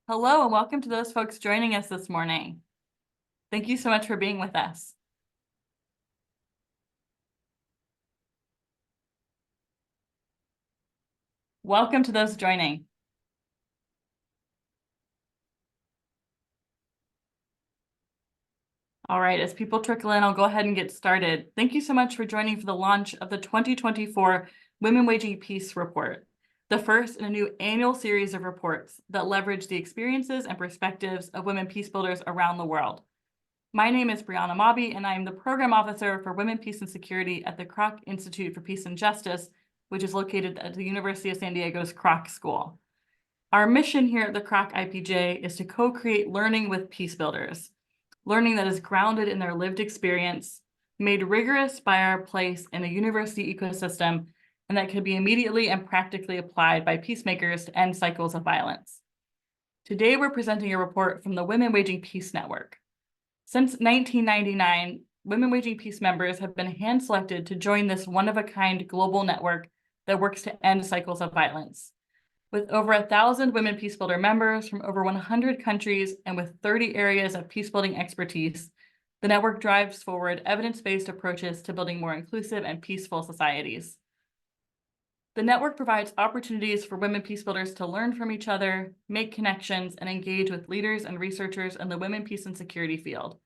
Hello, and welcome to those folks joining us this morning. Thank you so much for being with us. Welcome to those joining. All right, as people trickle in, I'll go ahead and get started. Thank you so much for joining for the launch of the 2024 Women Waging Peace Report, the first in a new annual series of reports that leverage the experiences and perspectives of women peace builders around the world. My name is Brianna Mobby, and I am the Program Officer for Women, Peace, and Security at the Kroc Institute for Peace and Justice, which is located at the University of San Diego's Kroc School. Our mission here at the Kroc IPJ is to co-create learning with peace builders, learning that is grounded in their lived experience, made rigorous by our place in a university ecosystem, and that can be immediately and practically applied by peacemakers to end cycles of violence. Today, we're presenting a report from the Women Waging Peace Network. Since 1999, Women Waging Peace members have been hand-selected to join this one-of-a-kind global network that works to end cycles of violence. With over 1,000 women peacebuilder members from over 100 countries and with 30 areas of peacebuilding expertise, the network drives forward evidence-based approaches to building more inclusive and peaceful societies. The network provides opportunities for women peacebuilders to learn from each other, make connections, and engage with leaders and researchers in the women, peace, and security field.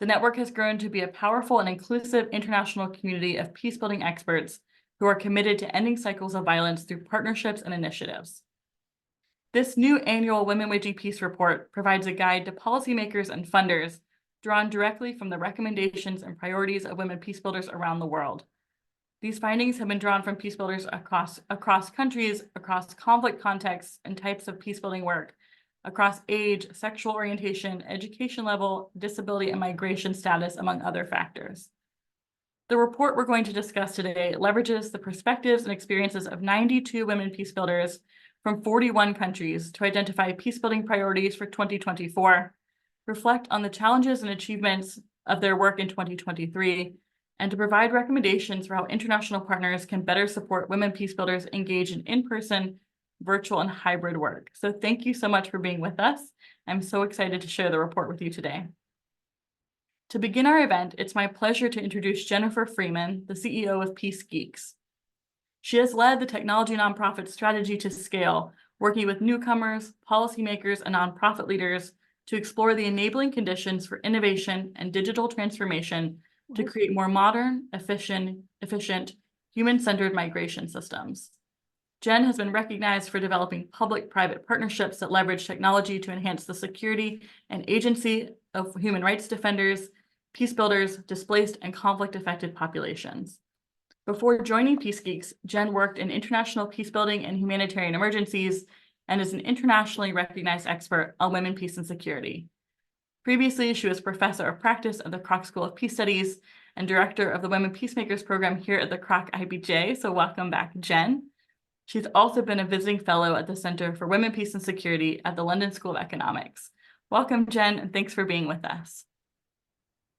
The network has grown to be a powerful and inclusive international community of peacebuilding experts who are committed to ending cycles of violence through partnerships and initiatives. This new annual Women Waging Peace report provides a guide to policymakers and funders drawn directly from the recommendations and priorities of women peacebuilders around the world. These findings have been drawn from peacebuilders across countries, across conflict contexts and types of peacebuilding work, across age, sexual orientation, education level, disability, and migration status, among other factors. The report we're going to discuss today leverages the perspectives and experiences of 92 women peacebuilders from 41 countries to identify peacebuilding priorities for 2024, reflect on the challenges and achievements of their work in 2023, and to provide recommendations for how international partners can better support women peacebuilders engaged in in-person, virtual, and hybrid work. So thank you so much for being with us. I'm so excited to share the report with you today. To begin our event, it's my pleasure to introduce Jennifer Freeman, the CEO of Peace Geeks. She has led the technology nonprofit strategy to scale, working with newcomers, policymakers, and nonprofit leaders to explore the enabling conditions for innovation and digital transformation to create more modern, efficient, human-centered migration systems. Jen has been recognized for developing public-private partnerships that leverage technology to enhance the security and agency of human rights defenders, peace builders, displaced, and conflict-affected populations. Before joining Peace Geeks, Jen worked in international peacebuilding and humanitarian emergencies and is an internationally recognized expert on women, peace, and security. Previously, she was professor of practice at the Kroc School of Peace Studies and director of the Women Peacemakers program here at the Kroc IPJ. So welcome back, Jen. She's also been a visiting fellow at the Center for Women, Peace, and Security at the London School of Economics. Welcome, Jen, and thanks for being with us.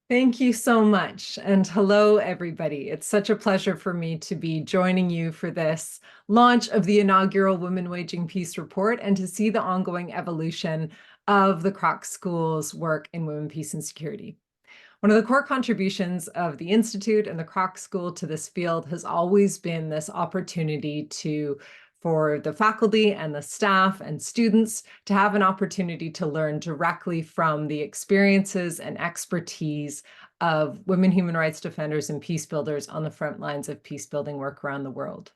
Thank you so much. And hello, everybody. It's such a pleasure for me to be joining you for this launch of the inaugural Women Waging Peace Report and to see the ongoing evolution of the Kroc School's work in women, peace, and security. One of the core contributions of the Institute and the Kroc School to this field has always been this opportunity for the faculty and the staff and students to have an opportunity to learn directly from the experiences and expertise of women human rights defenders and peace builders on the front lines of peace building work around the world.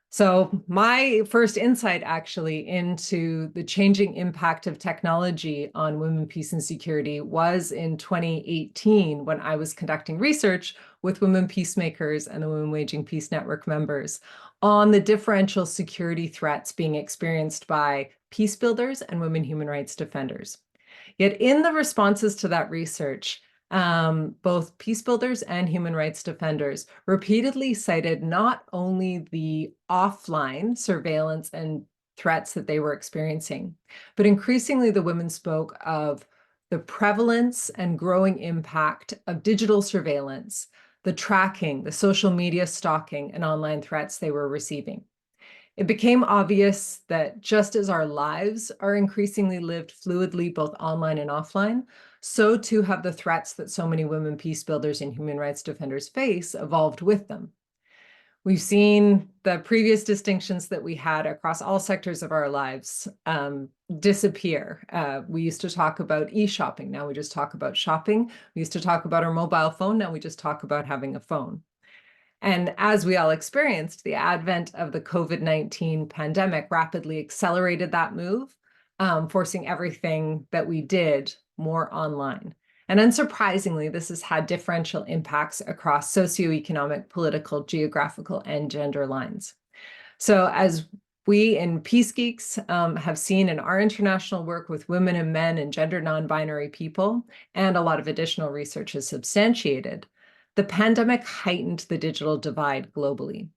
So my first insight actually into the changing impact of technology on women, peace, and security was in 2018 when I was conducting research with women peacemakers and the Women Waging Peace Network members on the differential security threats being experienced by peace builders and women human rights defenders. Yet in the responses to that research, both peace builders and human rights defenders repeatedly cited not only the offline surveillance and threats that they were experiencing, but increasingly the women spoke of the prevalence and growing impact of digital surveillance, the tracking, the social media stalking, and online threats they were receiving. It became obvious that just as our lives are increasingly lived fluidly, both online and offline, so too have the threats that so many women peace builders and human rights defenders face evolved with them. We've seen the previous distinctions that we had across all sectors of our lives disappear. We used to talk about e-shopping. Now we just talk about shopping. We used to talk about our mobile phone. Now we just talk about having a phone. And as we all experienced, the advent of the COVID-19 pandemic rapidly accelerated that move, forcing everything that we did more online. And unsurprisingly, this has had differential impacts across socioeconomic, political, geographical, and gender lines. So as we in Peace Geeks have seen in our international work with women and men and gender non-binary people, and a lot of additional research has substantiated, the pandemic heightened the digital divide globally.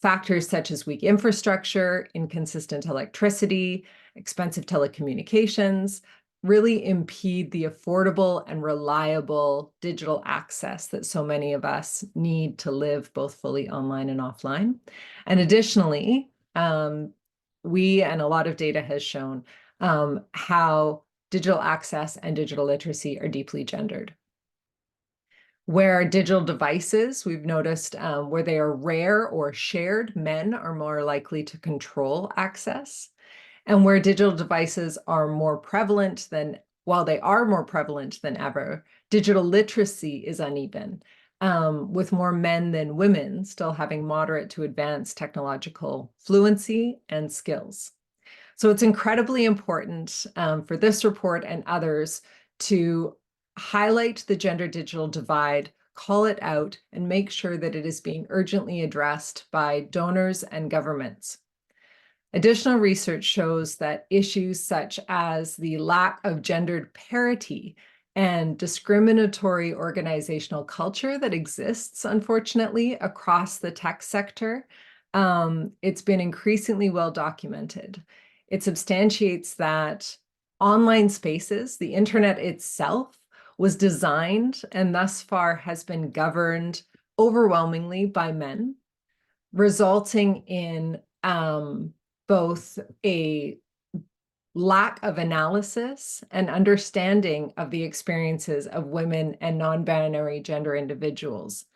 Factors such as weak infrastructure, inconsistent electricity, expensive telecommunications really impede the affordable and reliable digital access that so many of us need to live both fully online and offline. And additionally, we and a lot of data has shown how digital access and digital literacy are deeply gendered. Where digital devices, we've noticed where they are rare or shared, men are more likely to control access. And where digital devices are more prevalent than, while they are more prevalent than ever, digital literacy is uneven, with more men than women still having moderate to advanced technological fluency and skills. So it's incredibly important for this report and others to highlight the gender digital divide, call it out, and make sure that it is being urgently addressed by donors and governments. Additional research shows that issues such as the lack of gendered parity and discriminatory organizational culture that exists, unfortunately, across the tech sector, it's been increasingly well documented. It substantiates that online spaces, the internet itself, was designed and thus far has been governed overwhelmingly by men, resulting in both a lack of analysis and understanding of the experiences of women and non-binary gender individuals,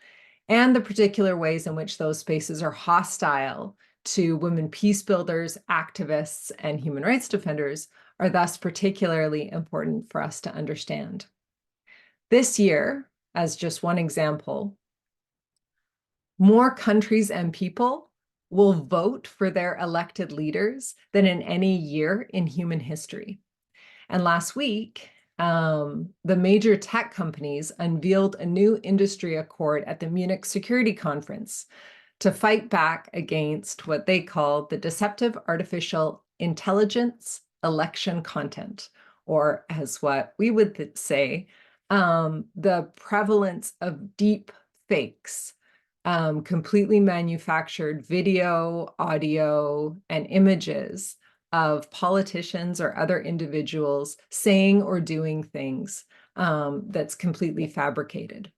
and the particular ways in which those spaces are hostile to women peace builders, activists, and human rights defenders are thus particularly important for us to understand. This year, as just one example, more countries and people will vote for their elected leaders than in any year in human history. And last week, the major tech companies unveiled a new industry accord at the Munich Security Conference to fight back against what they call the deceptive artificial intelligence election content, or as what we would say, the prevalence of deep fakes, completely manufactured video, audio, and images of politicians or other individuals saying or doing things that's completely fabricated.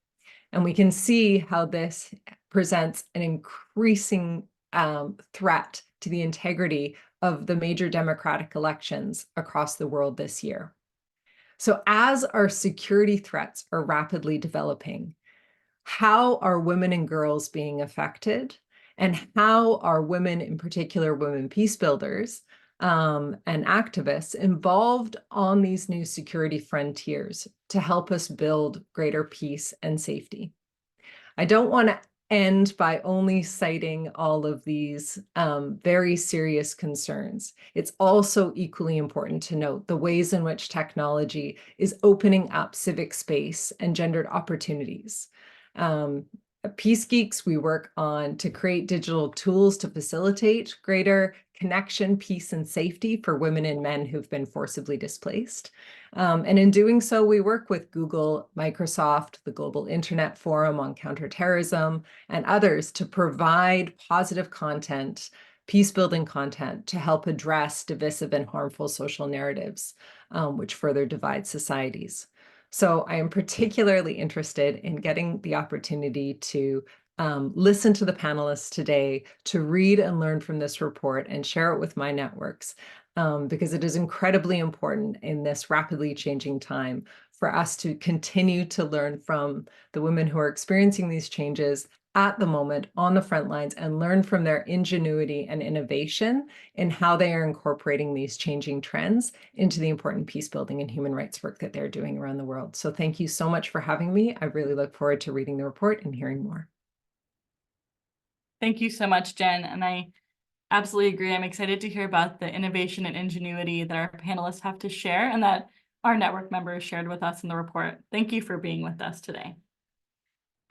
And we can see how this presents an increasing threat to the integrity of the major democratic elections across the world this year. So as our security threats are rapidly developing, how are women and girls being affected? And how are women, in particular women peace builders and activists, involved on these new security frontiers to help us build greater peace and safety? I don't want to end by only citing all of these very serious concerns. It's also equally important to note the ways in which technology is opening up civic space and gendered opportunities. At Peace Geeks, we work on to create digital tools to facilitate greater connection, peace, and safety for women and men who've been forcibly displaced. And in doing so, we work with Google, Microsoft, the Global Internet Forum on Counterterrorism, and others to provide positive content, peace-building content to help address divisive and harmful social narratives, which further divide societies. So I am particularly interested in getting the opportunity to listen to the panelists today, to read and learn from this report and share it with my networks, because it is incredibly important in this rapidly changing time for us to continue to learn from the women who are experiencing these changes at the moment on the front lines and learn from their ingenuity and innovation in how they are incorporating these changing trends into the important peace building and human rights work that they're doing around the world. So thank you so much for having me. I really look forward to reading the report and hearing more. Thank you so much, Jen. And I absolutely agree. I'm excited to hear about the innovation and ingenuity that our panelists have to share and that our network members shared with us in the report. Thank you for being with us today.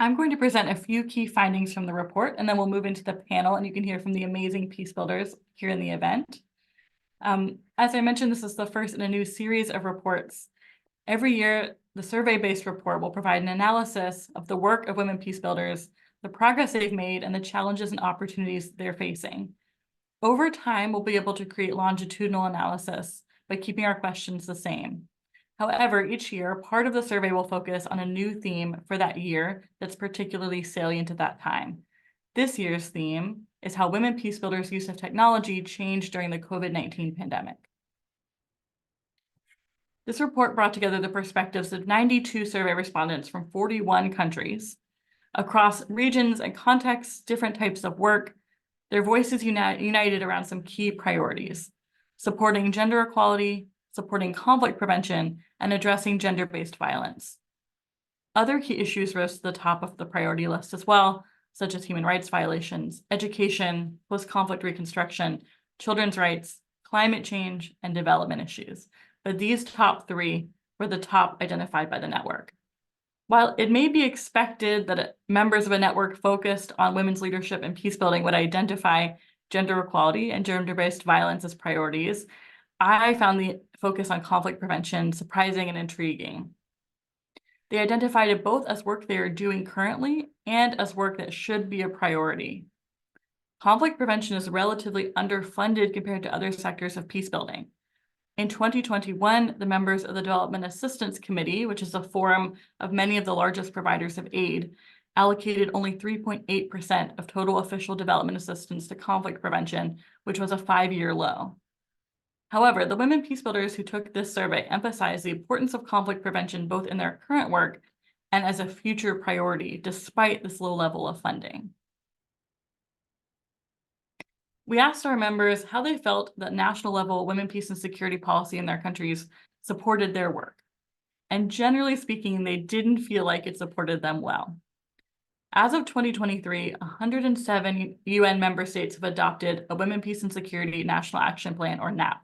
I'm going to present a few key findings from the report, and then we'll move into the panel and you can hear from the amazing peace builders here in the event. As I mentioned, this is the first in a new series of reports. Every year, the survey-based report will provide an analysis of the work of women peace builders, the progress they've made, and the challenges and opportunities they're facing. Over time, we'll be able to create longitudinal analysis by keeping our questions the same. However, each year, part of the survey will focus on a new theme for that year that's particularly salient at that time. This year's theme is how women peace builders' use of technology changed during the COVID-19 pandemic. This report brought together the perspectives of 92 survey respondents from 41 countries. Across regions and contexts, different types of work, their voices united around some key priorities: supporting gender equality, supporting conflict prevention, and addressing gender-based violence. Other key issues rose to the top of the priority list as well, such as human rights violations, education, post-conflict reconstruction, children's rights, climate change, and development issues. But these top three were the top identified by the network. While it may be expected that members of a network focused on women's leadership and peace building would identify gender equality and gender-based violence as priorities, I found the focus on conflict prevention surprising and intriguing. They identified it both as work they are doing currently and as work that should be a priority. Conflict prevention is relatively underfunded compared to other sectors of peace building. In 2021, the members of the Development Assistance Committee, which is a forum of many of the largest providers of aid, allocated only 3.8% of total official development assistance to conflict prevention, which was a 5-year low. However, the women peace builders who took this survey emphasized the importance of conflict prevention both in their current work and as a future priority, despite this low level of funding. We asked our members how they felt that national level women, peace, and security policy in their countries supported their work. And generally speaking, they didn't feel like it supported them well. As of 2023, 107 UN member states have adopted a Women, Peace, and Security National Action Plan, or NAP.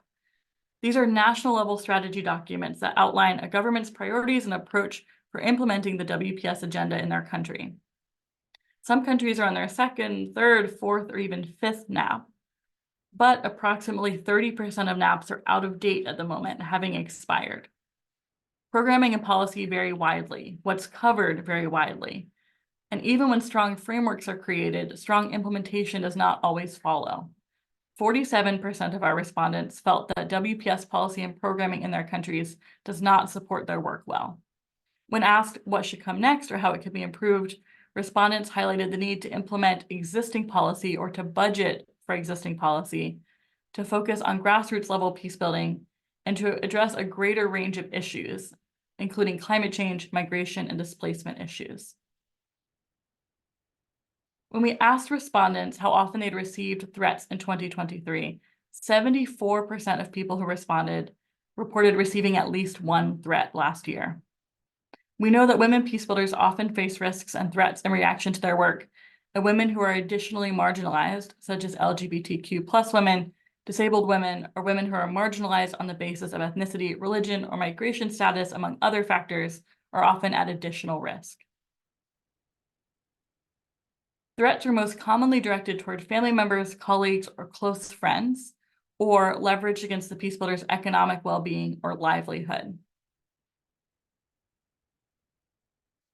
These are national level strategy documents that outline a government's priorities and approach for implementing the WPS agenda in their country. Some countries are on their second, third, fourth, or even fifth NAP, but approximately 30% of NAPs are out of date at the moment, having expired. Programming and policy vary widely, what's covered vary widely. And even when strong frameworks are created, strong implementation does not always follow. 47% of our respondents felt that WPS policy and programming in their countries does not support their work well. When asked what should come next or how it could be improved, respondents highlighted the need to implement existing policy or to budget for existing policy, to focus on grassroots level peace building, and to address a greater range of issues, including climate change, migration, and displacement issues. When we asked respondents how often they'd received threats in 2023, 74% of people who responded reported receiving at least one threat last year. We know that women peace builders often face risks and threats in reaction to their work, and women who are additionally marginalized, such as LGBTQ+ women, disabled women, or women who are marginalized on the basis of ethnicity, religion, or migration status, among other factors, are often at additional risk. Threats are most commonly directed toward family members, colleagues, or close friends, or leveraged against the peace builder's economic well-being or livelihood.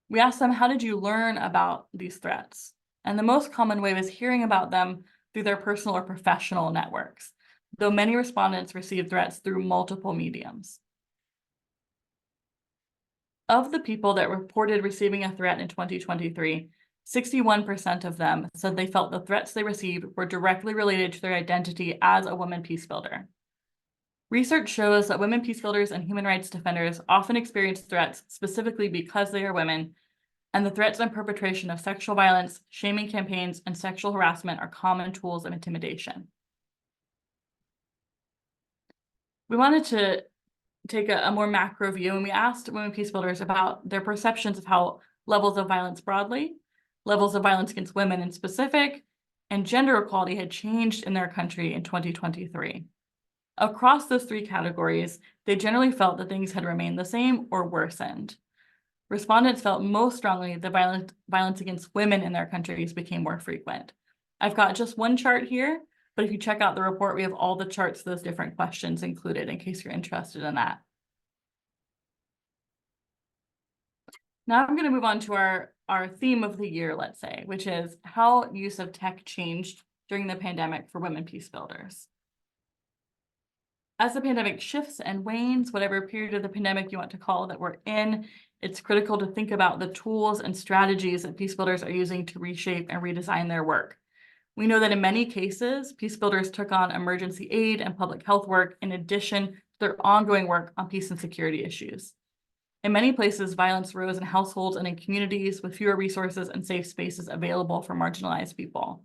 We asked them, how did you learn about these threats? And the most common way was hearing about them through their personal or professional networks, though many respondents received threats through multiple mediums. Of the people that reported receiving a threat in 2023, 61% of them said they felt the threats they received were directly related to their identity as a woman peace builder. Research shows that women peace builders and human rights defenders often experience threats specifically because they are women, and the threats and perpetration of sexual violence, shaming campaigns, and sexual harassment are common tools of intimidation. We wanted to take a more macro view, and we asked women peace builders about their perceptions of how levels of violence broadly, levels of violence against women in specific, and gender equality had changed in their country in 2023. Across those three categories, they generally felt that things had remained the same or worsened. Respondents felt most strongly that violence against women in their countries became more frequent. I've got just one chart here, but if you check out the report, we have all the charts, those different questions included in case you're interested in that. Now I'm going to move on to our theme of the year, let's say, which is how use of tech changed during the pandemic for women peace builders. As the pandemic shifts and wanes, whatever period of the pandemic you want to call that we're in, it's critical to think about the tools and strategies that peace builders are using to reshape and redesign their work. We know that in many cases, peace builders took on emergency aid and public health work in addition to their ongoing work on peace and security issues. In many places, violence rose in households and in communities with fewer resources and safe spaces available for marginalized people.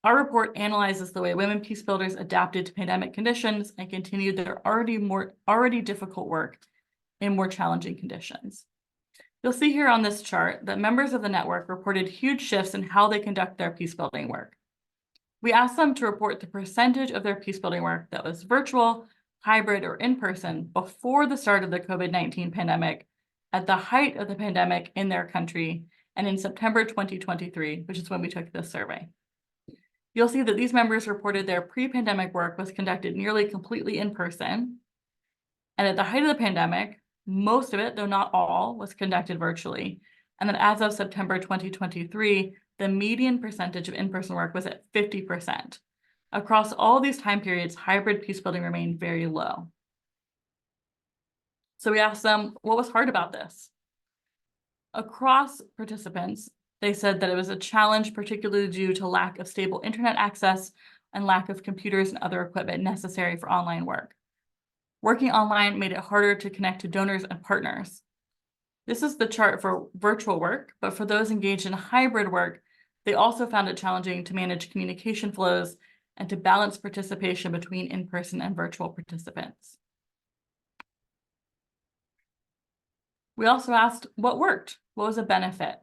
Our report analyzes the way women peace builders adapted to pandemic conditions and continued their already difficult work in more challenging conditions. You'll see here on this chart that members of the network reported huge shifts in how they conduct their peace building work. We asked them to report the percentage of their peace building work that was virtual, hybrid, or in person before the start of the COVID-19 pandemic, at the height of the pandemic in their country, and in September 2023, which is when we took this survey. You'll see that these members reported their pre-pandemic work was conducted nearly completely in person. And at the height of the pandemic, most of it, though not all, was conducted virtually. And then as of September 2023, the median percentage of in-person work was at 50%. Across all these time periods, hybrid peace building remained very low. So we asked them, what was hard about this? Across participants, they said that it was a challenge, particularly due to lack of stable internet access and lack of computers and other equipment necessary for online work. Working online made it harder to connect to donors and partners. This is the chart for virtual work, but for those engaged in hybrid work, they also found it challenging to manage communication flows and to balance participation between in-person and virtual participants. We also asked what worked, what was a benefit?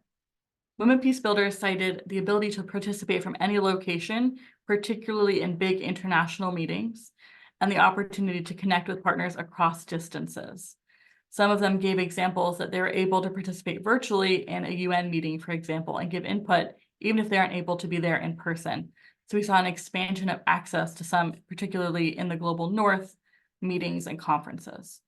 Women peace builders cited the ability to participate from any location, particularly in big international meetings, and the opportunity to connect with partners across distances. Some of them gave examples that they were able to participate virtually in a UN meeting, for example, and give input, even if they aren't able to be there in person. So we saw an expansion of access to some, particularly in the global north, meetings and conferences.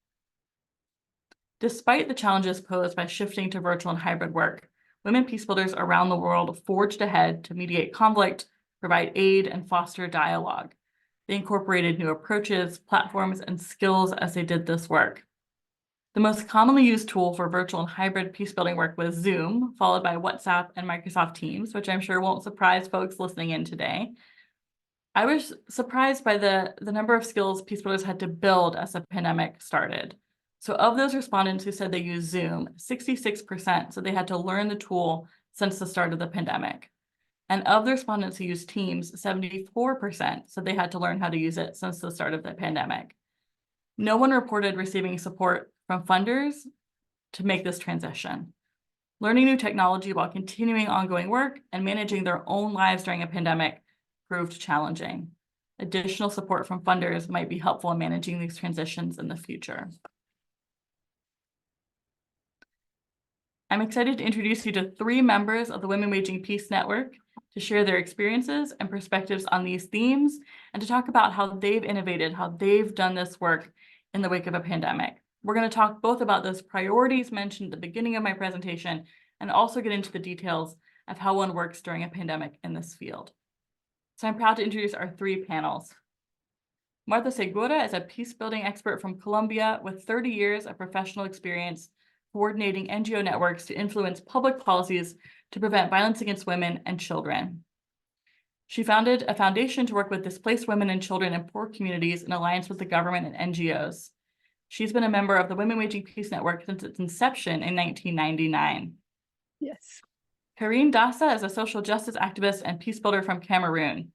Despite the challenges posed by shifting to virtual and hybrid work, women peace builders around the world forged ahead to mediate conflict, provide aid, and foster dialogue. They incorporated new approaches, platforms, and skills as they did this work. The most commonly used tool for virtual and hybrid peace building work was Zoom, followed by WhatsApp and Microsoft Teams, which I'm sure won't surprise folks listening in today. I was surprised by the number of skills peace builders had to build as the pandemic started. So of those respondents who said they used Zoom, 66% said they had to learn the tool since the start of the pandemic. And of the respondents who used Teams, 74% said they had to learn how to use it since the start of the pandemic. No one reported receiving support from funders to make this transition. Learning new technology while continuing ongoing work and managing their own lives during a pandemic proved challenging. Additional support from funders might be helpful in managing these transitions in the future. I'm excited to introduce you to 3 members of the Women Waging Peace Network to share their experiences and perspectives on these themes and to talk about how they've innovated, how they've done this work in the wake of a pandemic. We're going to talk both about those priorities mentioned at the beginning of my presentation and also get into the details of how one works during a pandemic in this field. So I'm proud to introduce our 3 panels. Marta Segura is a peace building expert from Colombia with 30 years of professional experience coordinating NGO networks to influence public policies to prevent violence against women and children. She founded a foundation to work with displaced women and children in poor communities in alliance with the government and NGOs. She's been a member of the Women Waging Peace Network since its inception in 1999. Yes. Karine Dassa is a social justice activist and peace builder from Cameroon.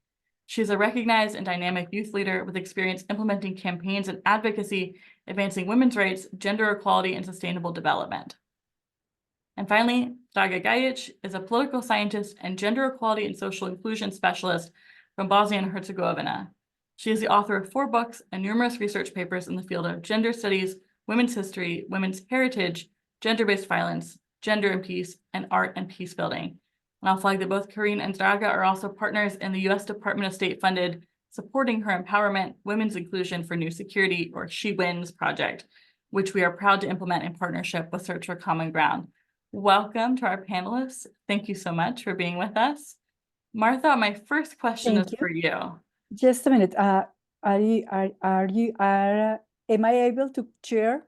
She is a recognized and dynamic youth leader with experience implementing campaigns and advocacy, advancing women's rights, gender equality, and sustainable development. And finally, Draga Gajic is a political scientist and gender equality and social inclusion specialist from Bosnia and Herzegovina. She is the author of 4 books and numerous research papers in the field of gender studies, women's history, women's heritage, gender-based violence, gender and peace, and art and peace building. And I'll flag that both Karine and Draga are also partners in the U.S. Department of State funded Supporting Her Empowerment, Women's Inclusion for New Security, or She Wins project, which we are proud to implement in partnership with Search for Common Ground. Welcome to our panelists. Thank you so much for being with us. Martha, my first question Thank is you. for you. Just a minute. Am I able to share?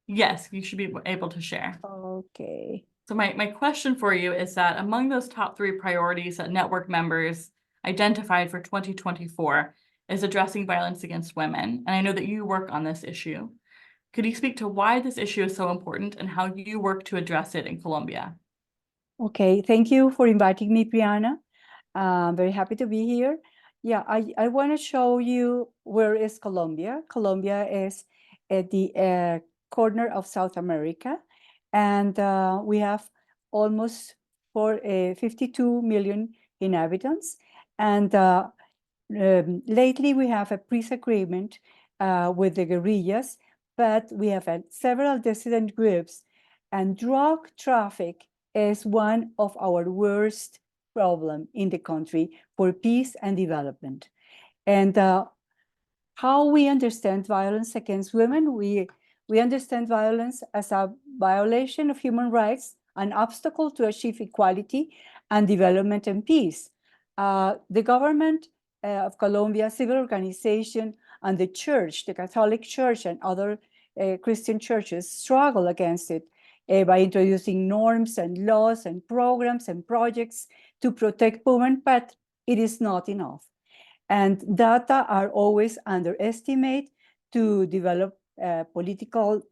Yes, you should be able to share. Okay. So my question for you is that among those top 3 priorities that network members identified for 2024 is addressing violence against women. And I know that you work on this issue. Could you speak to why this issue is so important and how you work to address it in Colombia? Okay. Thank you for inviting me, Brianna. I'm very happy to be here. Yeah, I want to show you where is Colombia. Colombia is at the corner of South America, and we have almost 52 million inhabitants. And lately we have a peace agreement with the guerrillas, but we have had several dissident groups, and drug traffic is one of our worst problem in the country for peace and development. And how we understand violence against women, we understand violence as a violation of human rights, an obstacle to achieve equality and development and peace. The government of Colombia, civil organization, and the church, the Catholic Church and other Christian churches struggle against it by introducing norms and laws and programs and projects to protect women, but it is not enough. And data are always underestimated to develop political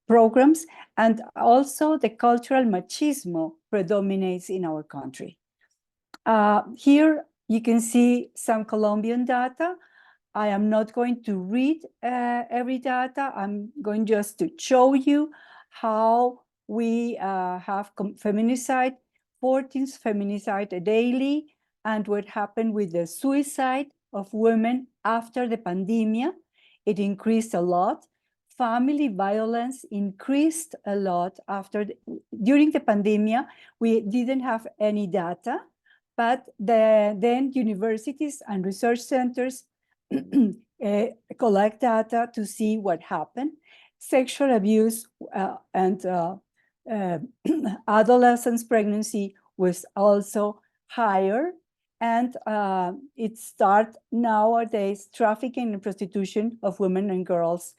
programs, and also the cultural machismo predominates in our country. Here you can see some Colombian data. I am not going to read every data. I'm going just to show you how we have feminicide, 14 feminicide daily, and what happened with the suicide of women after the pandemic. It increased a lot. Family violence increased a lot during the pandemic. We didn't have any data, but then universities and research centers collect data to see what happened. Sexual abuse and adolescence pregnancy was also higher. And it starts nowadays trafficking and prostitution of women and girls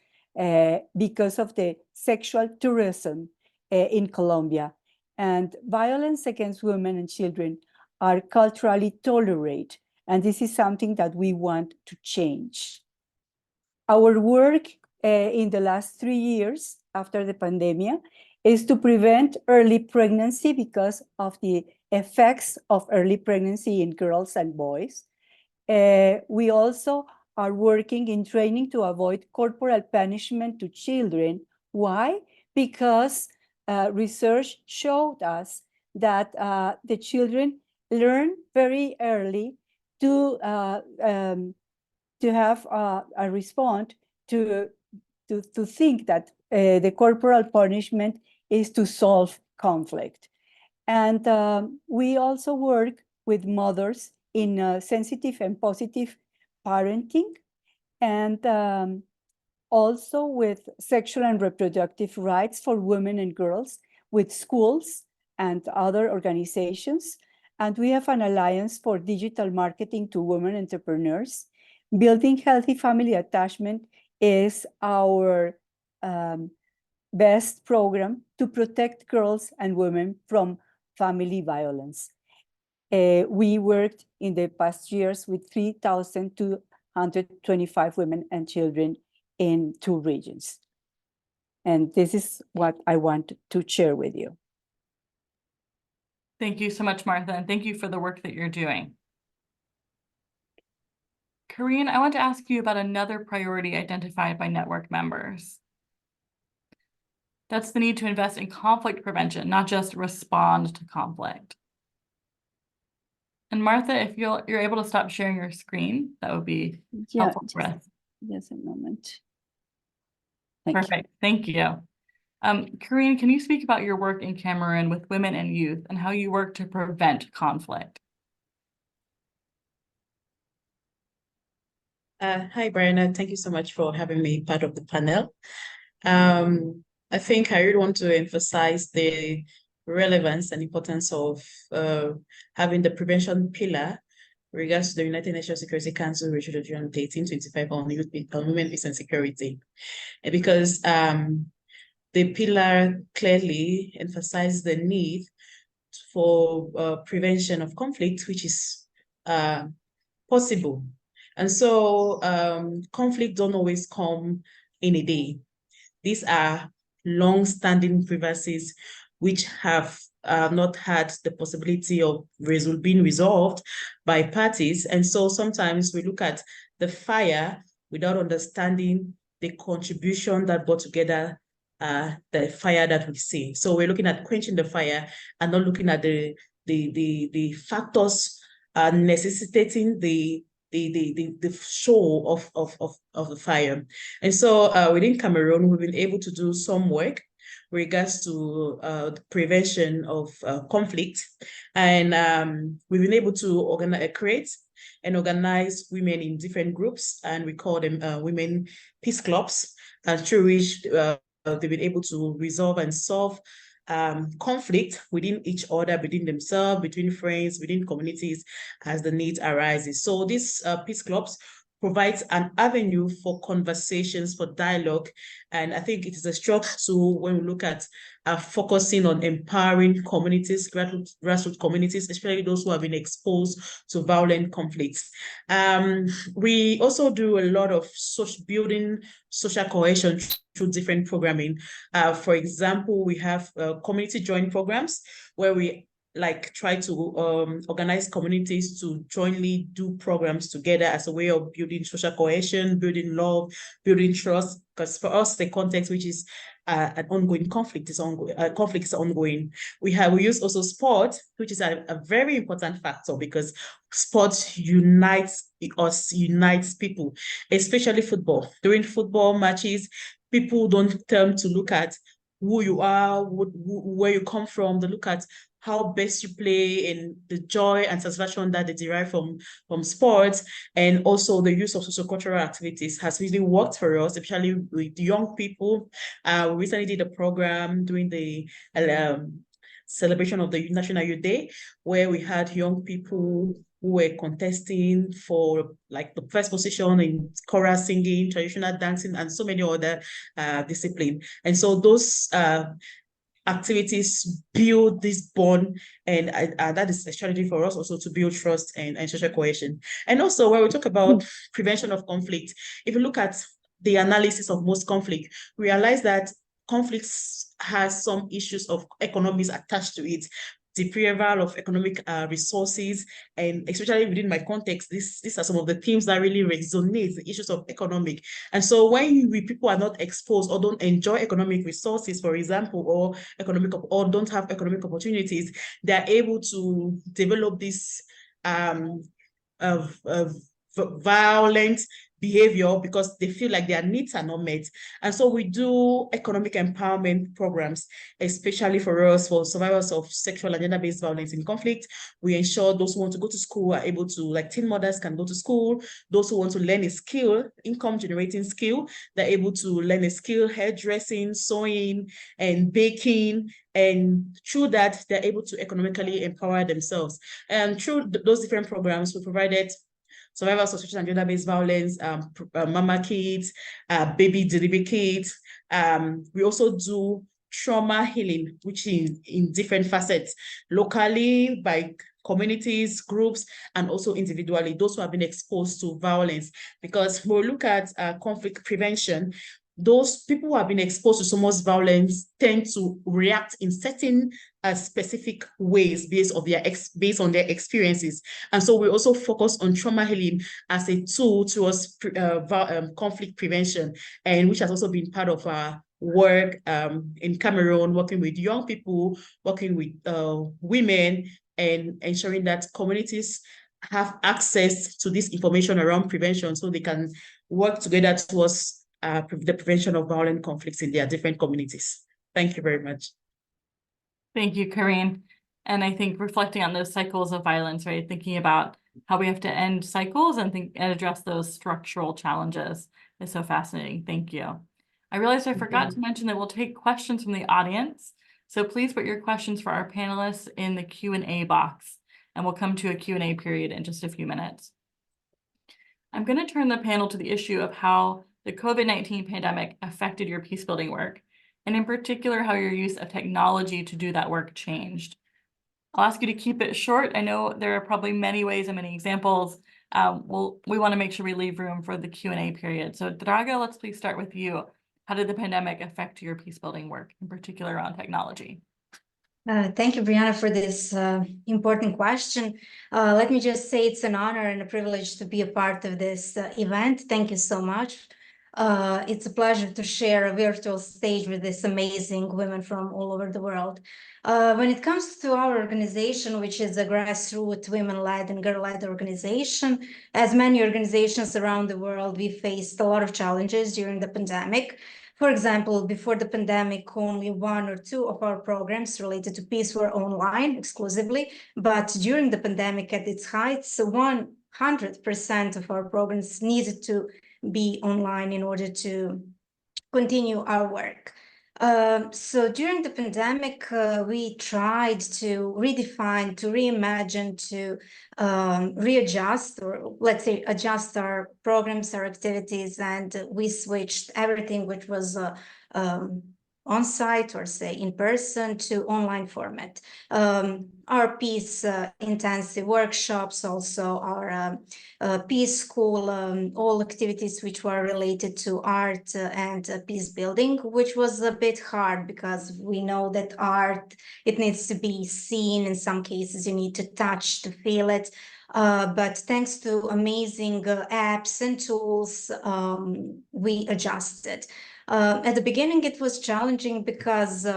because of the sexual tourism in Colombia. And violence against women and children are culturally tolerated. And this is something that we want to change. Our work in the last 3 years after the pandemic is to prevent early pregnancy because of the effects of early pregnancy in girls and boys. We also are working in training to avoid corporal punishment to children. Why? Because research showed us that the children learn very early to have a response to think that the corporal punishment is to solve conflict. And we also work with mothers in sensitive and positive parenting, and also with sexual and reproductive rights for women and girls, with schools and other organizations. And we have an alliance for digital marketing to women entrepreneurs. Building healthy family attachment is our best program to protect girls and women from family violence. We worked in the past years with 3,225 women and children in 2 regions. And this is what I want to share with you. Thank you so much, Martha, and thank you for the work that you're doing. Corinne, I want to ask you about another priority identified by network members. That's the need to invest in conflict prevention, not just respond to conflict. And Martha, if you're able to stop sharing your screen, that would be helpful for us. Just a moment. Thank you. Perfect. Thank you. Corinne, can you speak about your work in Cameroon with women and youth and how you work to prevent conflict? Hi, Brianna. Thank you so much for having me part of the panel. I think I really want to emphasize the relevance and importance of having the prevention pillar in regards to the United Nations Security Council Resolution 1825 on women, peace, and security. Because the pillar clearly emphasizes the need for prevention of conflict, which is possible. And so conflict don't always come in a day. These are long-standing grievances which have not had the possibility of being resolved by parties. And so sometimes we look at the fire without understanding the contribution that brought together the fire that we see. So we're looking at quenching the fire and not looking at the factors necessitating the show of the fire. And so within Cameroon, we've been able to do some work with regards to the prevention of conflict. And we've been able to create and organize women in different groups, and we call them women peace clubs, and through which they've been able to resolve and solve conflict within each other, within themselves, between friends, within communities as the need arises. So these peace clubs provides an avenue for conversations, for dialogue. And I think it is a strong tool when we look at focusing on empowering communities, grassroots communities, especially those who have been exposed to violent conflicts. We also do a lot of building social cohesion through different programming. For example, we have community joint programs where we try to organize communities to jointly do programs together as a way of building social cohesion, building love, building trust. Because for us, the context, which is an ongoing conflict, is ongoing. We use also sport, which is a very important factor because sport unites people, especially football. During football matches, people don't turn to look at who you are, where you come from. They look at how best you play and the joy and satisfaction that they derive from sports. And also the use of sociocultural activities has really worked for us, especially with young people. We recently did a program during the celebration of the National Youth Day, where we had young people who were contesting for the first position in choral singing, traditional dancing, and so many other disciplines. And so those activities build this bond, and that is a strategy for us also to build trust and social cohesion. And also when we talk about prevention of conflict, if you look at the analysis of most conflict, we realize that conflicts has some issues of economics attached to it, the deprivation of economic resources, and especially within my context, these are some of the themes that really resonate, the issues of economic. And so when people are not exposed or don't enjoy economic resources, for example, or don't have economic opportunities, they're able to develop this violent behavior because they feel like their needs are not met. And so we do economic empowerment programs, especially for us, for survivors of sexual and gender-based violence in conflict. We ensure those who want to go to school are able to, teen mothers can go to school. Those who want to learn a skill, income-generating skill, they're able to learn a skill, hairdressing, sewing, and baking. And through that, they're able to economically empower themselves. And through those different programs, we provided survivors of sexual and gender-based violence, mama kits, baby delivery kits. We also do trauma healing, which is in different facets, locally, by communities, groups, and also individually, those who have been exposed to violence. Because when we look at conflict prevention, those people who have been exposed to so much violence tend to react in certain specific ways based on their experiences. And so we also focus on trauma healing as a tool towards conflict prevention, and which has also been part of our work in Cameroon, working with young people, working with women, and ensuring that communities have access to this information around prevention so they can work together towards the prevention of violent conflicts in their different communities. Thank you very much. Thank you, Karine. And I think reflecting on those cycles of violence, right? Thinking about how we have to end cycles and address those structural challenges is so fascinating. Thank you. I realized I forgot to mention that we'll take questions from the audience. So please put your questions for our panelists in the Q&A box, and we'll come to a Q&A period in just a few minutes. I'm going to turn the panel to the issue of how the COVID-19 pandemic affected your peacebuilding work, and in particular, how your use of technology to do that work changed. I'll ask you to keep it short. I know there are probably many ways and many examples. We want to make sure we leave room for the Q&A period. So Draga, let's please start with you. How did the pandemic affect your peacebuilding work, in particular around technology? Thank you, Brianna, for this important question. Let me just say it's an honor and a privilege to be a part of this event. Thank you so much. It's a pleasure to share a virtual stage with this amazing women from all over the world. When it comes to our organization, which is a grassroots women-led and girl-led organization, as many organizations around the world, we faced a lot of challenges during the pandemic. For example, before the pandemic, only 1 or 2 of our programs related to peace were online exclusively. But during the pandemic at its heights, 100% of our programs needed to be online in order to continue our work. So during the pandemic, we tried to redefine, to reimagine, to readjust, or let's say adjust our programs, our activities, and we switched everything which was on-site or say in person to online format. Our peace intensive workshops, also our peace school, all activities which were related to art and peace building, which was a bit hard because we know that art, it needs to be seen. In some cases, you need to touch to feel it. But thanks to amazing apps and tools, we adjusted. At the beginning, it was challenging because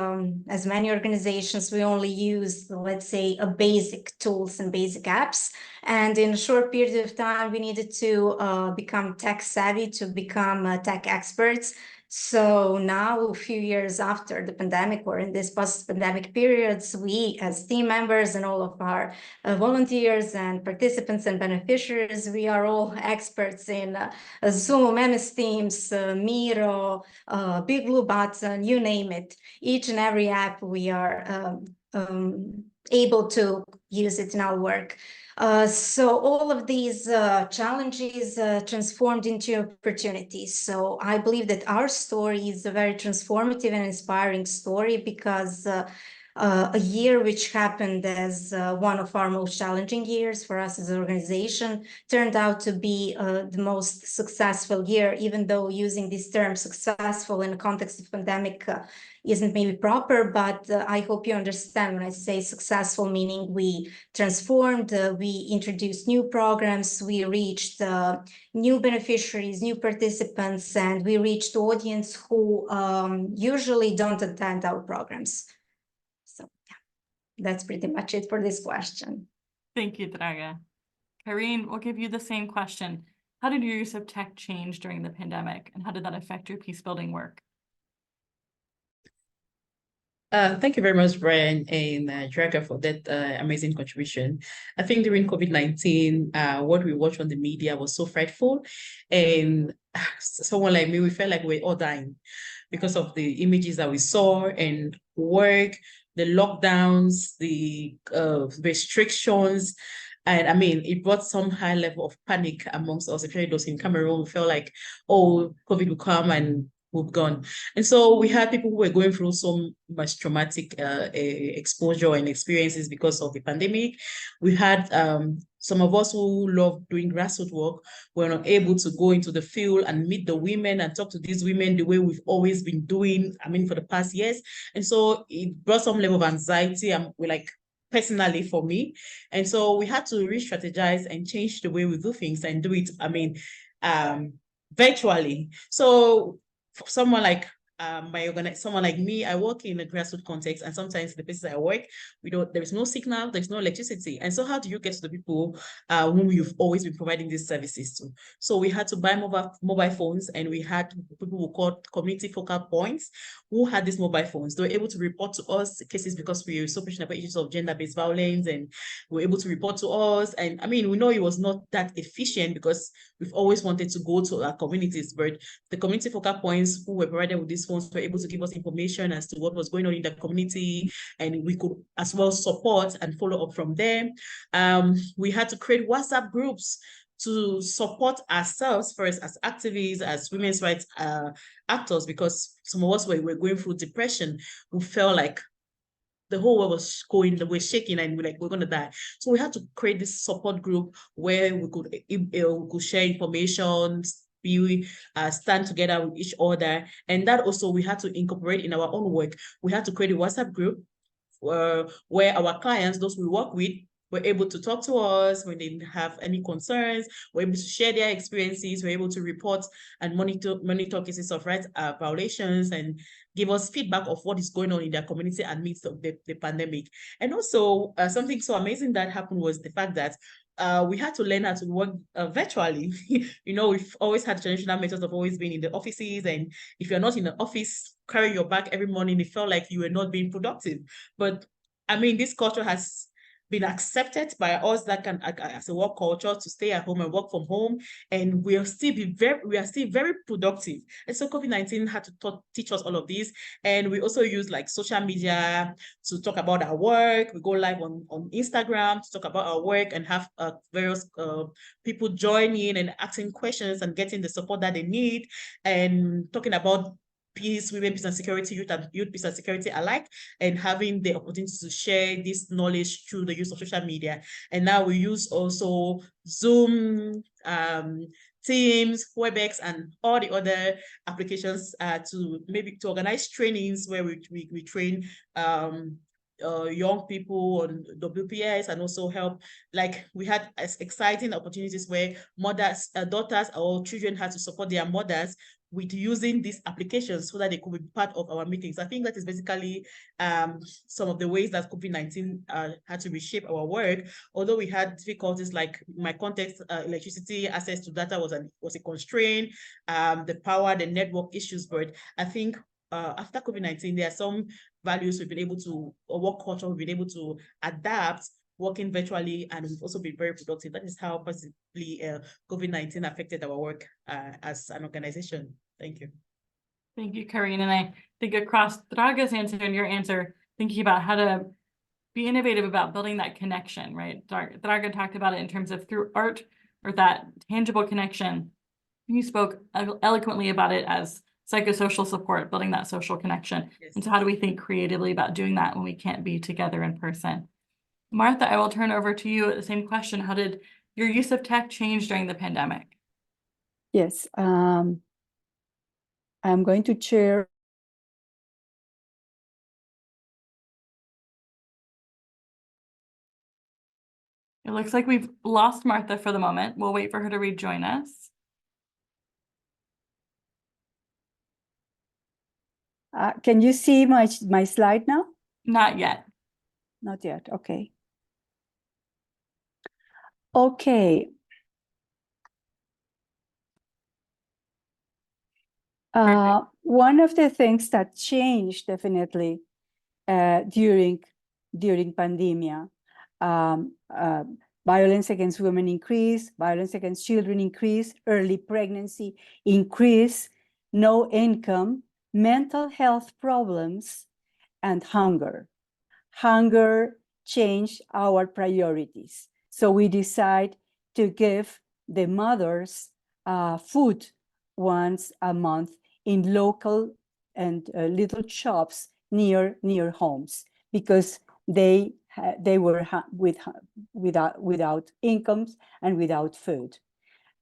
as many organizations, we only used, let's say, a basic tools and basic apps. And in a short period of time, we needed to become tech savvy, to become tech experts. So now, a few years after the pandemic, or in this post-pandemic periods, we as team members and all of our volunteers and participants and beneficiaries, we are all experts in Zoom, MS Teams, Miro, Big Blue Button, you name it. Each and every app we are able to use it in our work. So all of these challenges transformed into opportunities. So I believe that our story is a very transformative and inspiring story because a year which happened as one of our most challenging years for us as an organization turned out to be the most successful year, even though using this term successful in the context of pandemic isn't maybe proper, but I hope you understand when I say successful, meaning we transformed, we introduced new programs, we reached new beneficiaries, new participants, and we reached audience who usually don't attend our programs. So yeah, that's pretty much it for this question. Thank you, Draga. Karine, we'll give you the same question. How did your use of tech change during the pandemic, and how did that affect your peacebuilding work? Thank you very much, Brian and Draga, for that amazing contribution. I think during COVID-19, what we watched on the media was so frightful, and someone like me, we felt like we're all dying because of the images that we saw and work, the lockdowns, the restrictions, And I mean, it brought some high level of panic amongst us, especially those in Cameroon. We felt like, oh, COVID will come and we've gone. And so we had people who were going through so much traumatic exposure and experiences because of the pandemic. We had some of us who love doing grassroots work were not able to go into the field and meet the women and talk to these women the way we've always been doing, I mean, for the past years. And so it brought some level of anxiety, and we're like, personally for me. And so we had to re-strategize and change the way we do things and do it, I mean, virtually. So for someone like someone like me, I work in a grassroots context, and sometimes the places I work, there is no signal, there's no electricity. And so how do you get to the people whom you've always been providing these services to? So we had to buy mobile phones, and we had people who called community focal points who had these mobile phones. They were able to report to us cases because we were so passionate about issues of gender-based violence, and we were able to report to us. And I mean, we know it was not that efficient because we've always wanted to go to our communities, but the community focal points who were provided with these phones were able to give us information as to what was going on in the community, and we could as well support and follow up from them. We had to create WhatsApp groups to support ourselves first as activists, as women's rights actors, because some of us were going through depression. We felt like the whole world was we're shaking, and we're gonna die. So we had to create this support group where we could share information, stand together with each other. And that also we had to incorporate in our own work. We had to create a WhatsApp group where our clients, those we work with, were able to talk to us when they have any concerns, were able to share their experiences, were able to report and monitor cases of rights violations, and give us feedback of what is going on in their community amidst of the pandemic. And also something so amazing that happened was the fact that we had to learn how to work virtually. You know, we've always had traditional methods of always being in the offices, and if you're not in the office carrying your bag every morning, it felt like you were not being productive. But I mean, this culture has been accepted by us that can, as a work culture, to stay at home and work from home, and we are still very productive. And so COVID-19 had to teach us all of this. And we also use like social media to talk about our work. We go live on Instagram to talk about our work and have various people join in and asking questions and getting the support that they need, and talking about peace, women, peace and security, youth peace and security alike, and having the opportunity to share this knowledge through the use of social media. And now we use also Zoom, Teams, WebEx, and all the other applications to organize trainings where we train young people on WPS, and also help, like we had exciting opportunities where mothers, daughters or children had to support their mothers with using these applications so that they could be part of our meetings. I think that is basically some of the ways that COVID-19 had to reshape our work. Although we had difficulties, like in my context, electricity, access to data was a constraint, the power, the network issues, but I think after COVID-19, there are some values we've been able to, or work culture we've been able to adapt working virtually, and we've also been very productive. That is how possibly COVID-19 affected our work as an organization. Thank you. Thank you, Karine. And I think across Draga's answer and your answer, thinking about how to be innovative about building that connection, right? Draga talked about it in terms of through art, or that tangible connection. You spoke eloquently about it as psychosocial support, building that social connection. Yes. And so how do we think creatively about doing that when we can't be together in person? Martha, I will turn over to you the same question. How did your use of tech change during the pandemic? Yes, I'm going to share. It looks like we've lost Martha for the moment. We'll wait for her to rejoin us. Can you see my slide now? Not yet. Not yet. Okay. Okay. One of the things that changed definitely during pandemia, violence against women increased, violence against children increased, early pregnancy increased, no income, mental health problems, and hunger. Hunger changed our priorities. So we decide to give the mothers food once a month in local and little shops near homes, because they were without incomes and without food.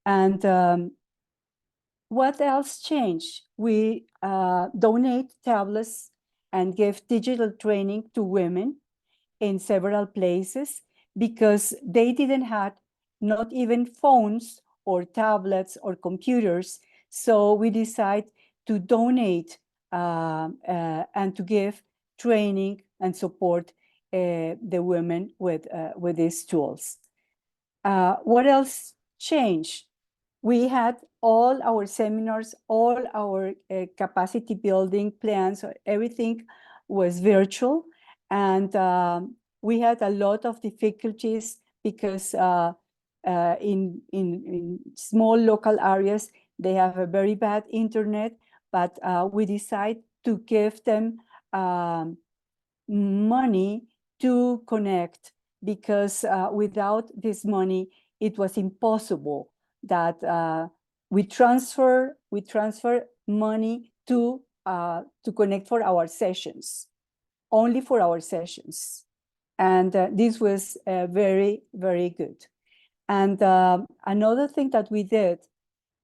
And what else changed? We donate tablets and give digital training to women in several places, because they didn't have not even phones or tablets or computers. So we decided to donate and to give training and support the women with these tools. What else changed? We had all our seminars, all our capacity building plans, everything was virtual. And we had a lot of difficulties because in small local areas, they have a very bad internet, but we decided to give them money to connect, because without this money, it was impossible that we transfer money to connect for our sessions, only for our sessions. And this was very, very good. And another thing that we did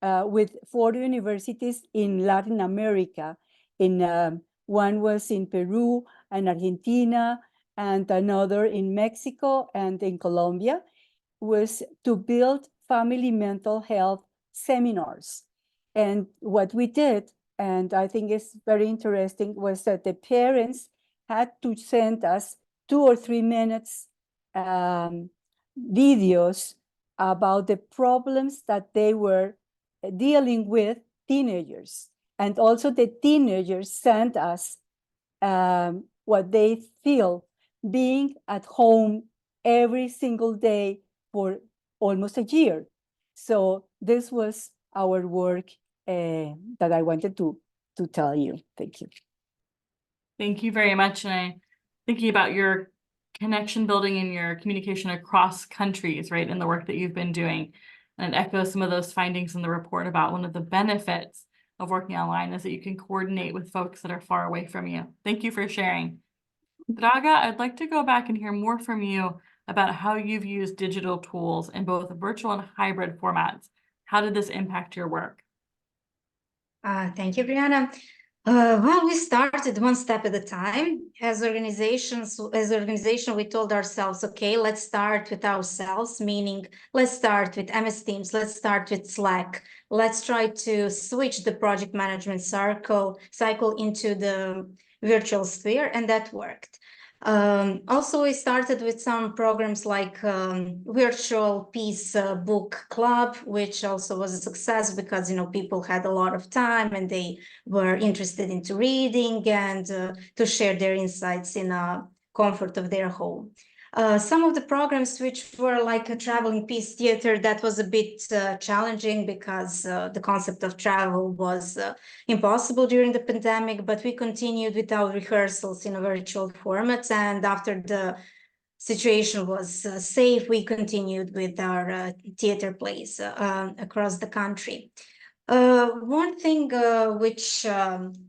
with 4 universities in Latin America, one was in Peru and Argentina, and another in Mexico and in Colombia, was to build family mental health seminars. And what we did, and I think it's very interesting, was that the parents had to send us 2 or 3 minutes videos about the problems that they were dealing with, teenagers. And also the teenagers sent us what they feel being at home every single day for almost a year. So this was our work that I wanted to tell you. Thank you. Thank you very much. And I'm thinking about your connection building and your communication across countries, right, in the work that you've been doing. And it echoes some of those findings in the report about one of the benefits of working online is that you can coordinate with folks that are far away from you. Thank you for sharing. Draga, I'd like to go back and hear more from you about how you've used digital tools in both virtual and hybrid formats. How did this impact your work? Thank you, Brianna. Well, we started one step at a time. As organization, we told ourselves, okay, let's start with ourselves, meaning let's start with MS Teams, let's start with Slack. Let's try to switch the project management cycle into the virtual sphere, and that worked. Also, we started with some programs like virtual peace book club, which also was a success because, you know, people had a lot of time and they were interested into reading and to share their insights in a comfort of their home. Some of the programs which were like a traveling peace theater, that was a bit challenging because the concept of travel was impossible during the pandemic, but we continued with our rehearsals in a virtual format. And after the situation was safe, we continued with our theater plays across the country. One thing which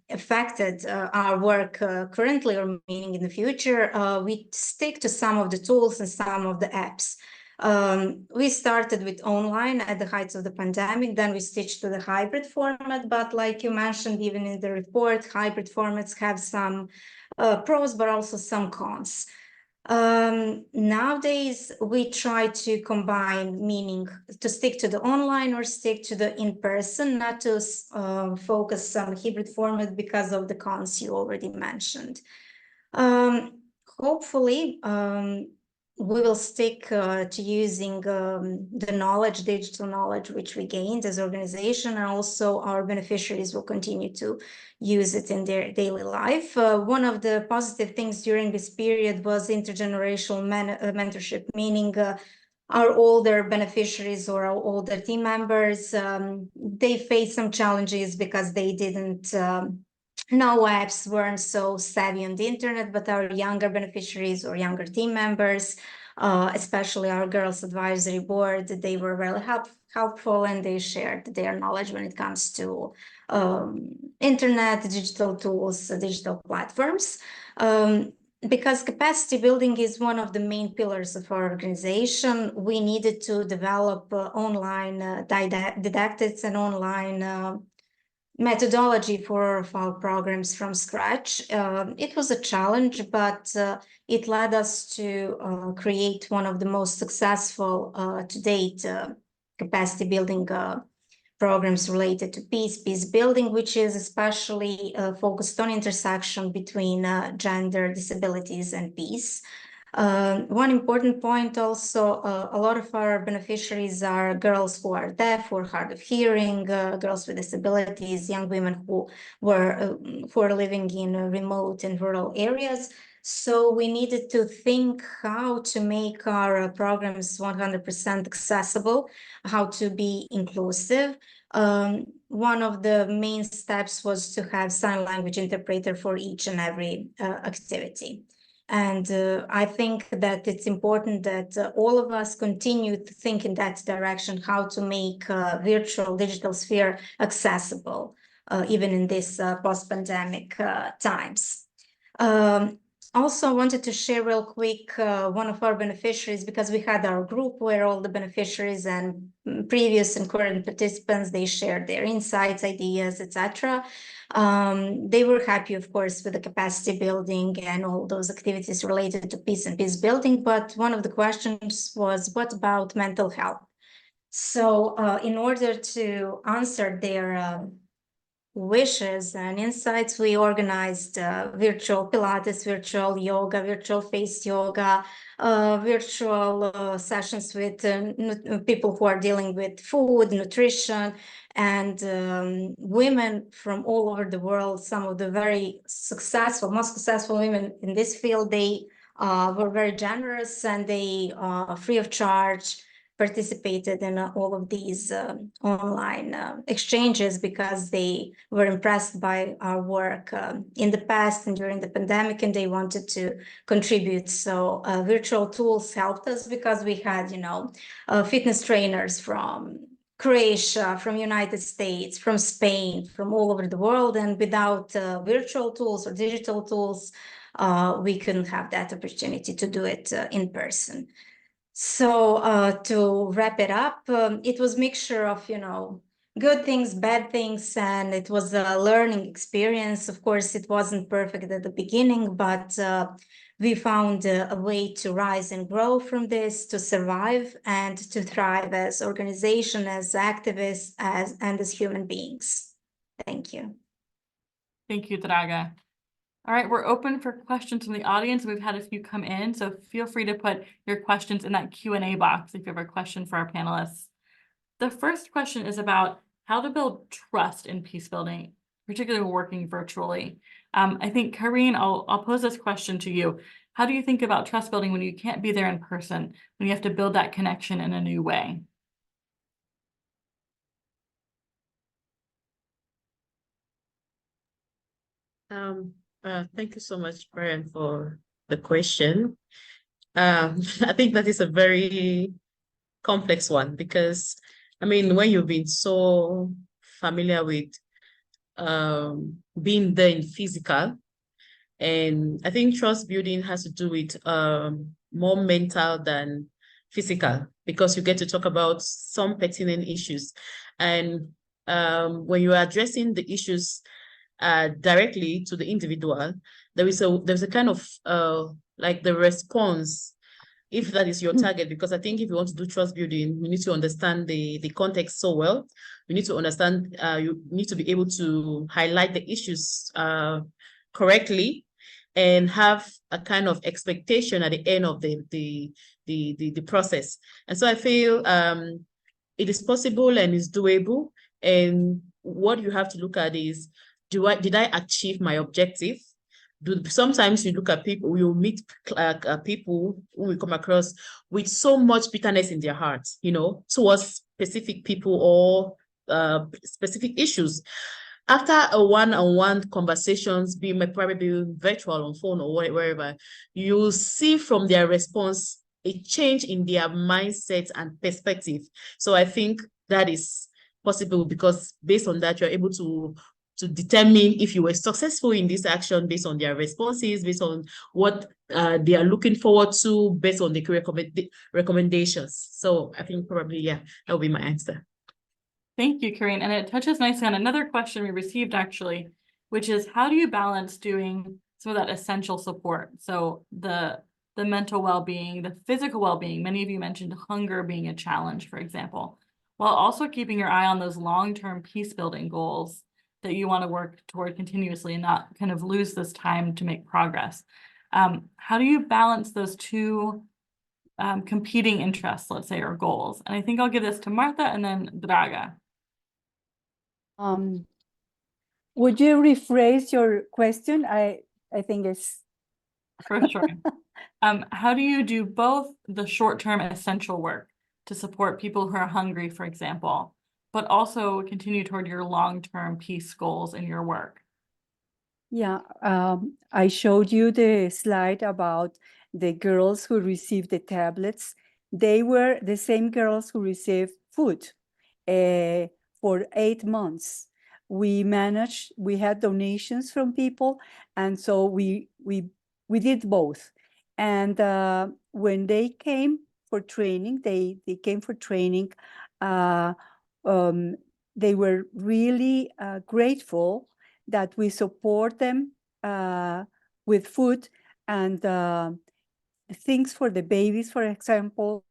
affected our work currently, or meaning in the future, we stick to some of the tools and some of the apps. We started with online at the height of the pandemic, then we switched to the hybrid format, but like you mentioned, even in the report, hybrid formats have some pros, but also some cons. Nowadays, we try to combine, meaning to stick to the online or stick to the in-person, not to focus on hybrid format because of the cons you already mentioned. Hopefully, we will stick to using the knowledge, digital knowledge, which we gained as an organization, and also our beneficiaries will continue to use it in their daily life. One of the positive things during this period was intergenerational mentorship, meaning our older beneficiaries or our older team members, they faced some challenges because they didn't no apps, weren't so savvy on the internet, but our younger beneficiaries or younger team members especially our Girls Advisory Board. They were very helpful, and they shared their knowledge when it comes to internet, digital tools, digital platforms. Because capacity building is one of the main pillars of our organization, we needed to develop online didactics and online methodology for our programs from scratch. It was a challenge, but it led us to create one of the most successful to date capacity building programs related to peace building, which is especially focused on intersection between gender, disabilities, and peace. One important point also, a lot of our beneficiaries are girls who are deaf or hard of hearing, girls with disabilities, young women who are living in remote and rural areas. So we needed to think how to make our programs 100% accessible, how to be inclusive. One of the main steps was to have sign language interpreter for each and every activity. And I think that it's important that all of us continue to think in that direction, how to make virtual digital sphere accessible, even in this post-pandemic times. Also, I wanted to share real quick one of our beneficiaries, because we had our group where all the beneficiaries and previous and current participants, they shared their insights, ideas, etc. They were happy, of course, with the capacity building and all those activities related to peace and peace building. But one of the questions was, what about mental health? So in order to answer their wishes and insights, we organized virtual Pilates, virtual yoga, virtual face yoga, virtual sessions with people who are dealing with food, nutrition, and women from all over the world. Some of the very successful, most successful women in this field, they were very generous, and they free of charge participated in all of these online exchanges, because they were impressed by our work in the past and during the pandemic, and they wanted to contribute. So virtual tools helped us, because we had, fitness trainers from Croatia, from United States, from Spain, from all over the world. And without virtual tools or digital tools, we couldn't have that opportunity to do it in person. So to wrap it up, it was a mixture of, good things, bad things, and it was a learning experience. Of course, it wasn't perfect at the beginning, but we found a way to rise and grow from this, to survive and to thrive as organization, as activists, and as human beings. Thank you. Thank you, Draga. All right, we're open for questions from the audience. We've had a few come in, so feel free to put your questions in that Q&A box if you have a question for our panelists. The first question is about how to build trust in peace building, particularly working virtually. I think, Karine, I'll pose this question to you. How do you think about trust building when you can't be there in person, when you have to build that connection in a new way? Thank you so much, Brian, for the question. I think that is a very complex one, because, when you've been so familiar with being there in physical, and I think trust building has to do with more mental than physical, because you get to talk about some pertinent issues. And when you are addressing the issues directly to the individual, there's a kind of like the response, if that is your target. Because I think if you want to do trust building, you need to understand the context so well. You need to understand, you need to be able to highlight the issues correctly, and have a kind of expectation at the end of the process. And so I feel it is possible and is doable. And what you have to look at is, did I achieve my objective? Sometimes you look at people, you meet people who we come across with so much bitterness in their hearts, towards specific people or specific issues. After a one-on-one conversations, probably virtual, on phone or wherever, you see from their response a change in their mindset and perspective. So I think that is possible because based on that, you're able to determine if you were successful in this action based on their responses, based on what they are looking forward to, based on the recommendations. So I think probably, yeah, that would be my answer. Thank you, Corinne. And it touches nicely on another question we received actually, which is how do you balance doing some of that essential support? So the mental well-being, the physical well-being, many of you mentioned hunger being a challenge, for example, while also keeping your eye on those long-term peace building goals that you want to work toward continuously and not kind of lose this time to make progress. How do you balance those two competing interests, let's say, or goals? And I think I'll give this to Martha and then Draga. Would you rephrase your question? I think it's For sure. How do you do both the short-term essential work to support people who are hungry, for example, but also continue toward your long-term peace goals in your work? Yeah, I showed you the slide about the girls who received the tablets. They were the same girls who received food for 8 months. We had donations from people, and so we did both. And when they came for training, they came for training. They were really grateful that we support them with food and things for the babies, for example.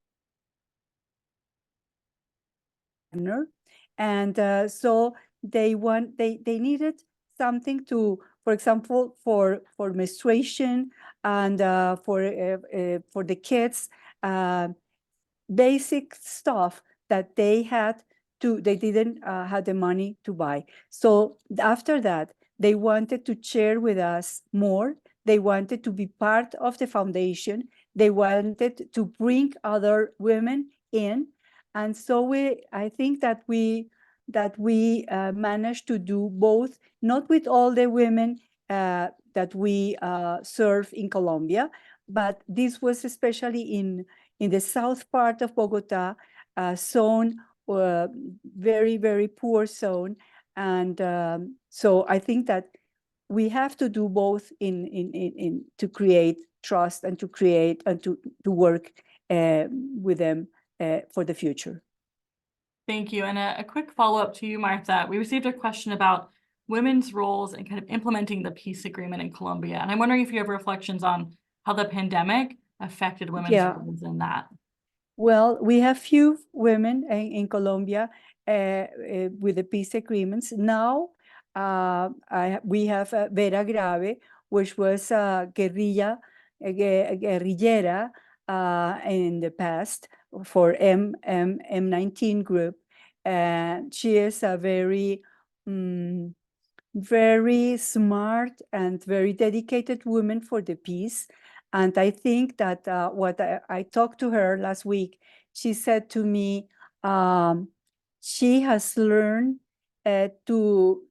And so they needed something to, for example, for menstruation and for the kids, basic stuff that they didn't have the money to buy. So after that, they wanted to share with us more. They wanted to be part of the foundation. They wanted to bring other women in. And so I think that we managed to do both, not with all the women that we serve in Colombia, but this was especially in the south part of Bogota, zone, very, very poor zone. And so I think that we have to do both in to create trust and to create and to work with them for the future. Thank you. And a quick follow-up to you, Martha. We received a question about women's roles in kind of implementing the peace agreement in Colombia. And I'm wondering if you have reflections on how the pandemic affected women's roles in that. Well, we have few women in Colombia with the peace agreements. Now, we have Vera Grave, which was a guerrillera in the past for M19 group. And she is a very, very smart and very dedicated woman for the peace. And I think that what I talked to her last week, she said to me, she has learned to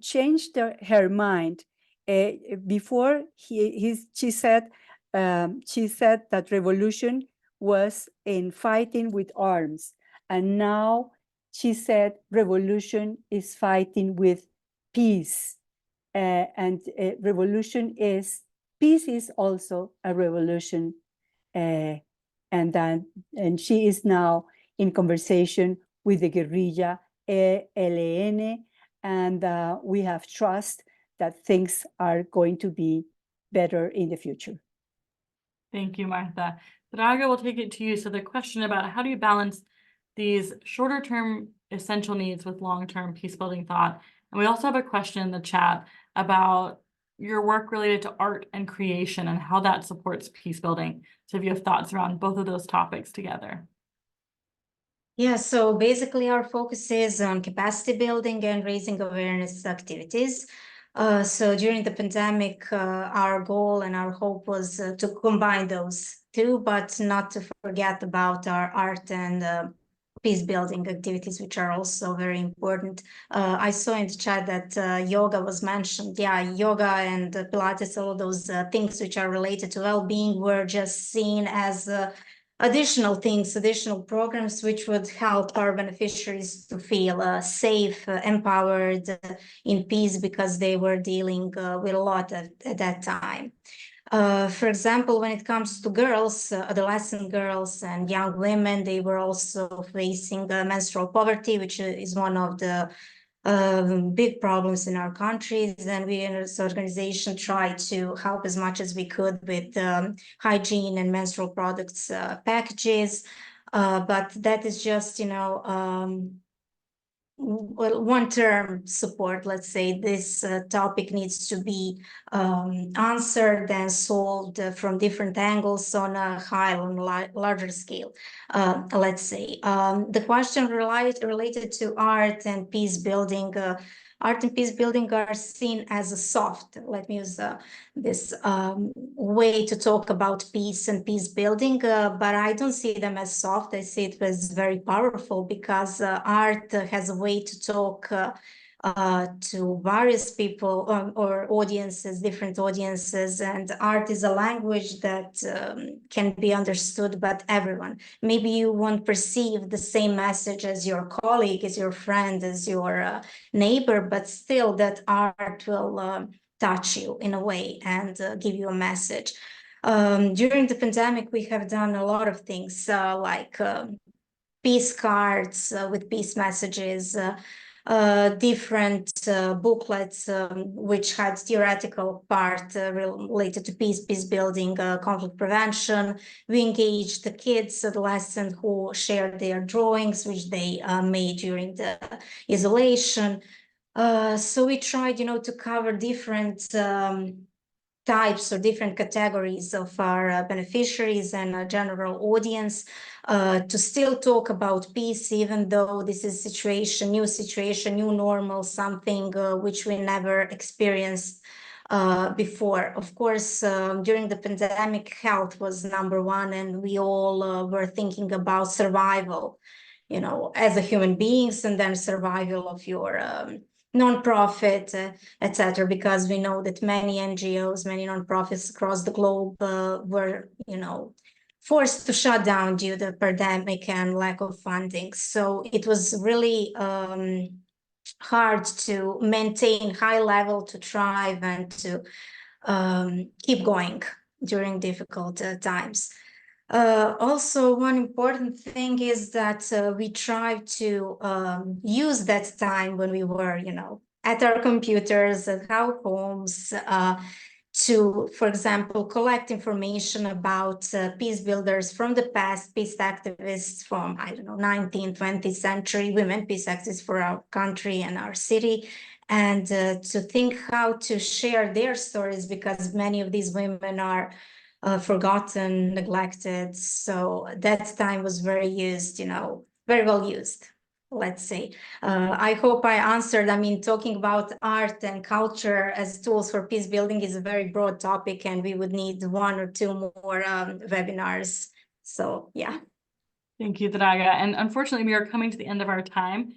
change her mind. Before she said that revolution was in fighting with arms, and now she said revolution is fighting with peace, and peace is also a revolution, and she is now in conversation with the guerrilla ELN, and we have trust that things are going to be better in the future. Thank you, Martha. Draga, will take it to you. So the question about how do you balance these shorter term essential needs with long-term peace building thought? And we also have a question in the chat about your work related to art and creation and how that supports peace building. So if you have thoughts around both of those topics together. Yeah, so basically our focus is on capacity building and raising awareness activities. So during the pandemic, our goal and our hope was to combine those two, but not to forget about our art and peace building activities, which are also very important. I saw in the chat that yoga was mentioned. Yeah, yoga and Pilates, all of those things which are related to well-being were just seen as additional things, additional programs which would help our beneficiaries to feel safe, empowered, in peace, because they were dealing with a lot at that time. For example, when it comes to girls, adolescent girls and young women, they were also facing menstrual poverty, which is one of the big problems in our countries. And we in this organization tried to help as much as we could with hygiene and menstrual products packages. But that is just, one-term support. Let's say this topic needs to be answered and solved from different angles on a higher, on larger scale. Let's say the question related to art and peace building. Art and peace building are seen as a soft, let me use this way to talk about peace and peace building, but I don't see them as soft. I see it as very powerful, because art has a way to talk to various people or audiences, different audiences, and art is a language that can be understood by everyone. Maybe you won't perceive the same message as your colleague, as your friend, as your neighbor, but still that art will touch you in a way and give you a message. During the pandemic, we have done a lot of things like peace cards with peace messages, different booklets which had theoretical part related to peace building, conflict prevention. We engaged the kids, adolescents who shared their drawings, which they made during the isolation. So we tried, to cover different types or different categories of our beneficiaries and a general audience to still talk about peace, even though this is new situation, new normal, something which we never experienced before. Of course, during the pandemic, health was number one, and we all were thinking about survival, as a human beings, and then survival of your non-profit, etc., because we know that many NGOs, many non-profits across the globe were, forced to shut down due to the pandemic and lack of funding. So it was really hard to maintain high level, to thrive and to keep going during difficult times. Also, one important thing is that we try to use that time when we were, at our computers, at our homes, to, for example, collect information about peace builders from the past, peace activists from, 19th, 20th century, women peace activists for our country and our city, and to think how to share their stories, because many of these women are forgotten, neglected. So that time was very used, very well used, let's say. I hope I answered. Talking about art and culture as tools for peace building is a very broad topic, and we would need one or two more webinars. So, yeah. Thank you, Draga. And unfortunately, we are coming to the end of our time.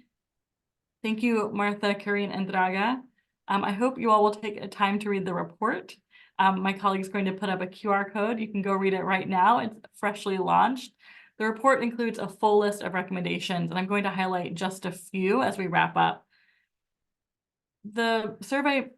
Thank you, Martha, Karine, and Draga. I hope you all will take a time to read the report. My colleague is going to put up a QR code. You can go read it right now. It's freshly launched. The report includes a full list of recommendations, and I'm going to highlight just a few as we wrap up. The survey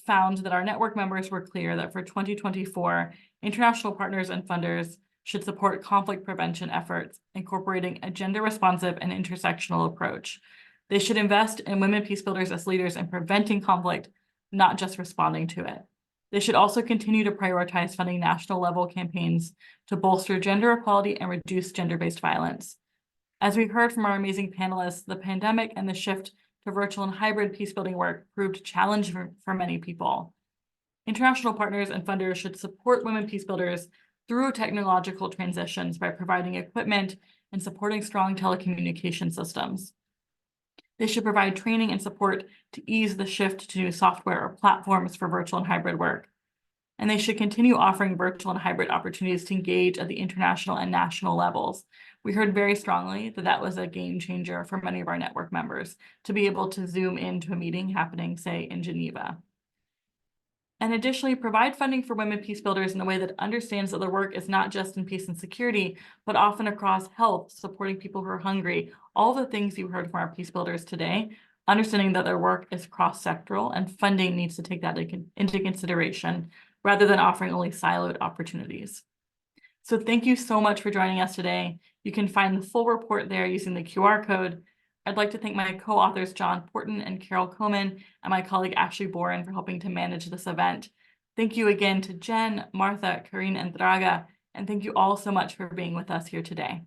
found that our network members were clear that for 2024, international partners and funders should support conflict prevention efforts, incorporating a gender-responsive and intersectional approach. They should invest in women peace builders as leaders in preventing conflict, not just responding to it. They should also continue to prioritize funding national level campaigns to bolster gender equality and reduce gender-based violence. As we heard from our amazing panelists, the pandemic and the shift to virtual and hybrid peacebuilding work proved challenging for many people. International partners and funders should support women peacebuilders through technological transitions by providing equipment and supporting strong telecommunication systems. They should provide training and support to ease the shift to new software or platforms for virtual and hybrid work. And they should continue offering virtual and hybrid opportunities to engage at the international and national levels. We heard very strongly that that was a game changer for many of our network members to be able to Zoom into a meeting happening, say, in Geneva. And additionally, provide funding for women peace builders in a way that understands that their work is not just in peace and security, but often across health, supporting people who are hungry, all the things you heard from our peace builders today, understanding that their work is cross-sectoral and funding needs to take that into consideration rather than offering only siloed opportunities. So thank you so much for joining us today. You can find the full report there using the QR code. I'd like to thank my co-authors, John Porton and Carol Coman, and my colleague Ashley Boren for helping to manage this event. Thank you again to Jen, Martha, Karine, and Draga, and thank you all so much for being with us here today.